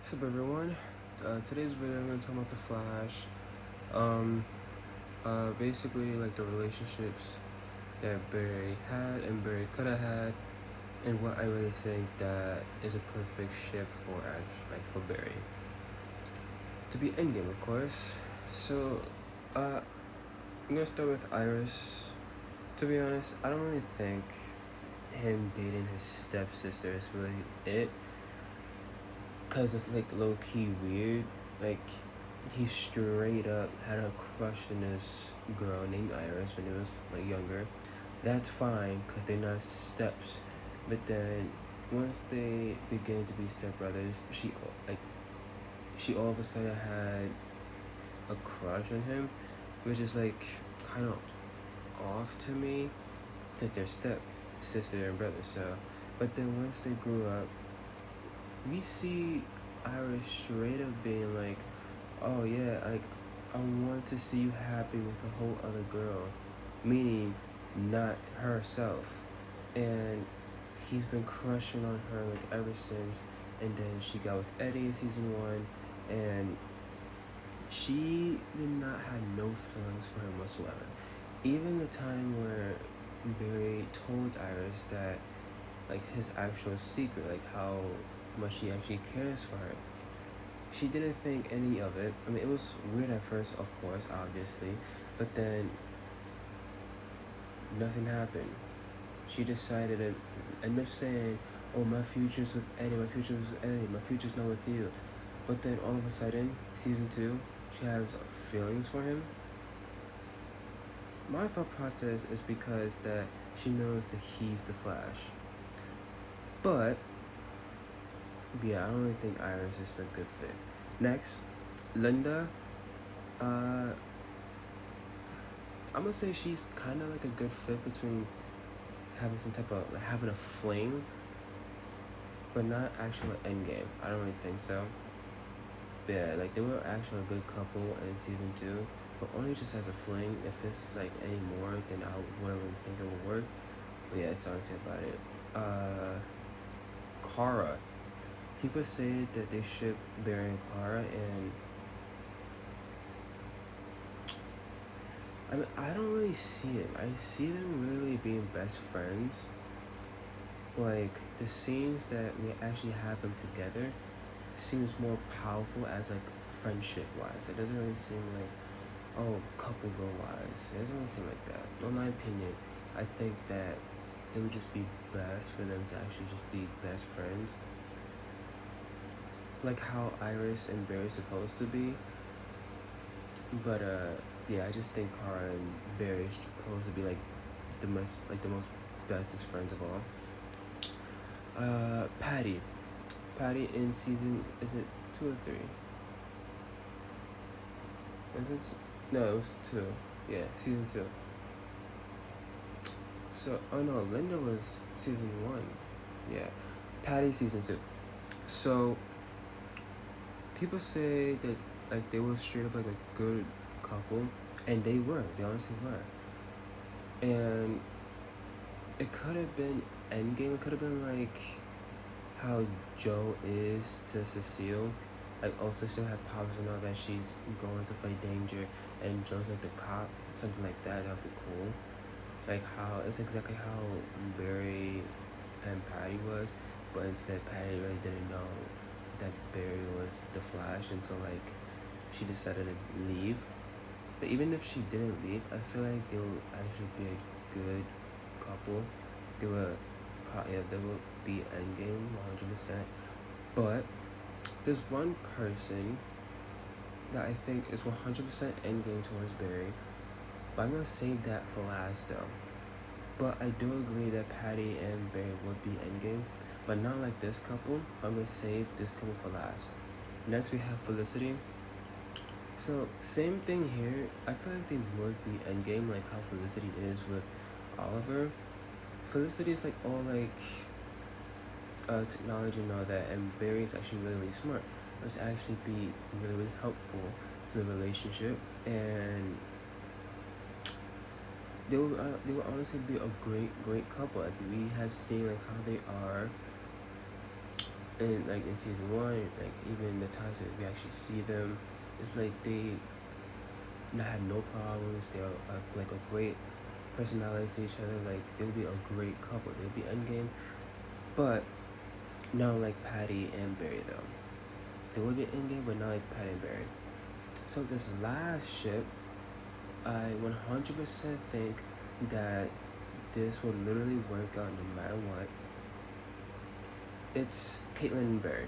What's up, everyone? Today's video, I'm gonna talk about the Flash. Um, Basically, like the relationships that Barry had and Barry could have had, and what I really think that is a perfect ship for for Barry to be Endgame, of course. So, I'm gonna start with Iris. To be honest, I don't really think him dating his stepsister is really it, cause it's like low key weird. Like he straight up had a crush on this girl named Iris when he was like younger. That's fine because they're not steps. But then once they begin to be stepbrothers, like she all of a sudden had a crush on him, which is like kind of off to me because they're step sister and brother. So, but then once they grew up, we see Iris straight up being like, oh yeah, like I want to see you happy with a whole other girl, meaning not herself. And he's been crushing on her like ever since. And then she got with Eddie in season 1, and she did not have no feelings for him whatsoever. Even the time where Barry told Iris that like his actual secret, like how much he actually cares for her, she didn't think any of it. I mean, it was weird at first, of course, obviously, but then nothing happened. She decided to end up saying, "Oh, my future's with Eddie. My future's with Eddie. My future's not with you." But then all of a sudden, season 2, she has feelings for him. My thought process is because that she knows that he's the Flash. But yeah, I don't really think Iris is a good fit. Next, Linda. Uh, I'm gonna say she's kind of like a good fit between having some type of like having a fling, but not actual endgame. I don't really think so. But yeah, like they were actually a good couple in season 2, but only just as a fling. If it's like any more, then I wouldn't really think it would work. But yeah, it's all about it. Kara. People say that they ship Barry and Kara, and I mean I don't really see it. I see them really being best friends. Like the scenes that we actually have them together seems more powerful as like friendship wise. It doesn't really seem like, oh, couple girl wise. It doesn't really seem like that. In my opinion, I think that it would just be best for them to actually just be best friends. Like how Iris and Barry supposed to be. But yeah, I just think Kara and Barry is supposed to be like the most bestest friends of all. Patty. Patty in season, is it 2 or 3? Is it? No, it was 2. Yeah, season 2. So, oh no, Linda was season 1. Yeah, Patty season 2. So, people say that like they were straight up like a good couple, and they were. They honestly were. And it could have been Endgame. It could have been like how Joe is to Cecile. Like, also still have powers and all that she's going to fight danger, and Joe's like the cop, something like that. That'd be cool. Like how it's exactly how Barry and Patty was, but instead Patty really didn't know that Barry was the Flash until like she decided to leave. But even if she didn't leave, I feel like they will actually be a good couple. They will, yeah, they will be endgame 100%. But there's one person that I think is 100% endgame towards Barry, but I'm gonna save that for last though. But I do agree that Patty and Barry would be endgame, but not like this couple. I'm gonna save this couple for last. Next we have Felicity. So same thing here. I feel like they would be endgame, like how Felicity is with Oliver. Felicity is like all like technology and all that, and Barry is actually really really smart. It's actually be really really helpful to the relationship, and they will honestly be a great couple. Like we have seen like how they are And like in season one, like even the times that we actually see them, it's like they had no problems. They're like a great personality to each other. Like they would be a great couple. They'd be endgame. But not like Patty and Barry though. They would be endgame, but not like Patty and Barry. So this last ship, I 100% think that this would literally work out no matter what. It's Caitlin and Barry.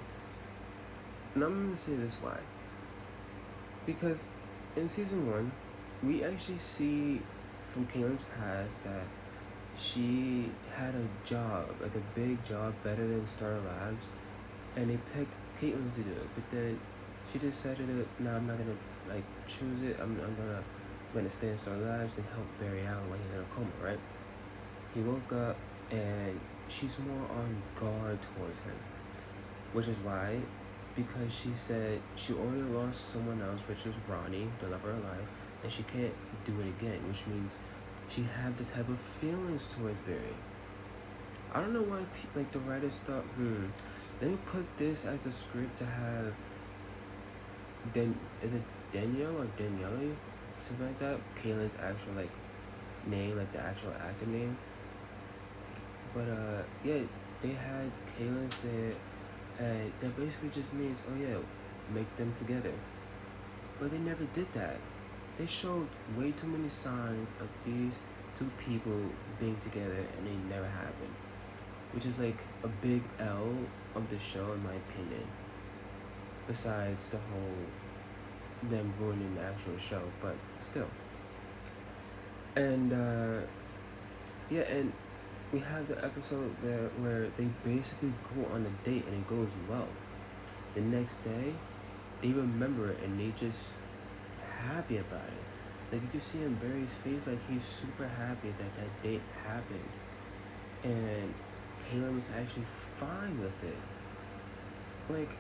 And I'm gonna say this why. Because in season one, we actually see from Caitlin's past that she had a job, like a big job, better than Star Labs, and they picked Caitlin to do it. But then she decided that no, I'm not gonna like choose it. I'm gonna stay in Star Labs and help Barry out while he's in a coma, right? He woke up and she's more on guard towards him, which is why, because she said she already lost someone else, which was Ronnie, the love of her life, and she can't do it again, which means she had the type of feelings towards Barry. I don't know why like the writers thought, let me put this as a script to have is it Danielle or Danielle, something like that, Caitlin's actual like name, like the actual actor name. But yeah, they had Caitlin say it, and that basically just means, oh yeah, make them together. But they never did that. They showed way too many signs of these two people being together, and they never happened. Which is like a big L of the show, in my opinion. Besides the whole them ruining the actual show, but still. And yeah, and we have the episode there where they basically go on a date and it goes well. The next day, they remember it and they just happy about it. Like you can see in Barry's face, like he's super happy that that date happened, and Caitlin was actually fine with it. Like,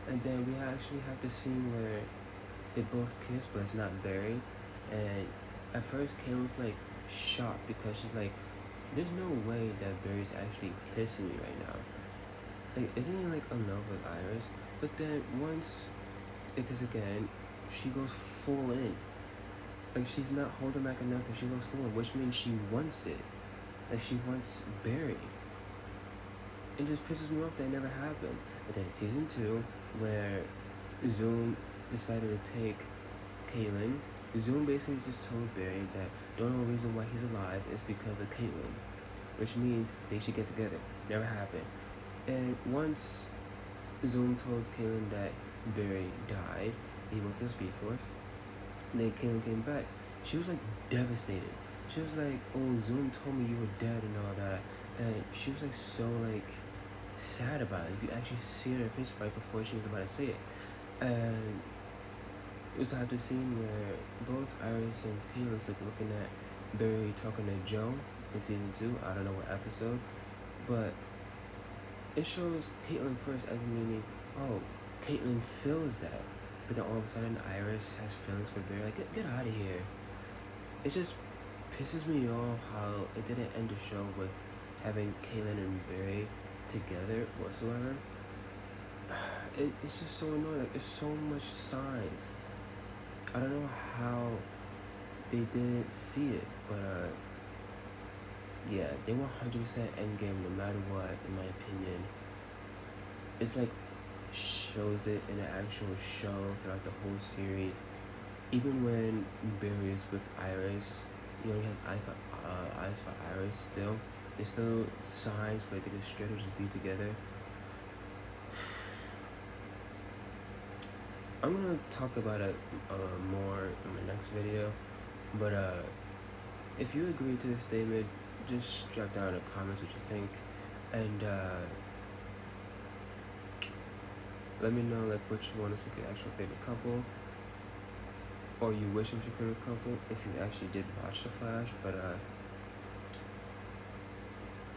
and then we actually have the scene where they both kiss, but it's not Barry. And at first, Caitlin was like shocked because she's like, "There's no way that Barry's actually kissing me right now. Like, isn't he like in love with Iris?" But then once, because again, she goes full in. Like she's not holding back or nothing. She goes full in, which means she wants it. Like she wants Barry. It just pisses me off that it never happened. But then season 2, where Zoom decided to take Caitlin, Zoom basically just told Barry that the only reason why he's alive is because of Caitlin, which means they should get together. Never happened. And once Zoom told Caitlin that Barry died, he went to Speed Force. Then Caitlin came back. She was like devastated. She was like, "Oh, Zoom told me you were dead and all that," and she was like so like sad about it. You could actually see her face right before she was about to say it. And we also have the scene where both Iris and Caitlyn's like looking at Barry talking to Joe in season 2. I don't know what episode, but it shows Caitlyn first as meaning, oh, Caitlyn feels that, but then all of a sudden Iris has feelings for Barry. Like, get out of here. It just pisses me off how it didn't end the show with having Caitlyn and Barry together whatsoever. It's just so annoying. Like, there's so much signs. I don't know how they didn't see it, but yeah, they were 100% endgame no matter what, in my opinion. It's like shows it in an actual show throughout the whole series. Even when Barry is with Iris, he only has eyes for Iris still. There's still signs where they could straight up just be together. I'm gonna talk about it more in my next video, but if you agree to this statement, just drop down in the comments what you think, and let me know like which one is like your actual favorite couple, or you wish it was your favorite couple if you actually did watch The Flash. But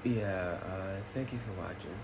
yeah, thank you for watching.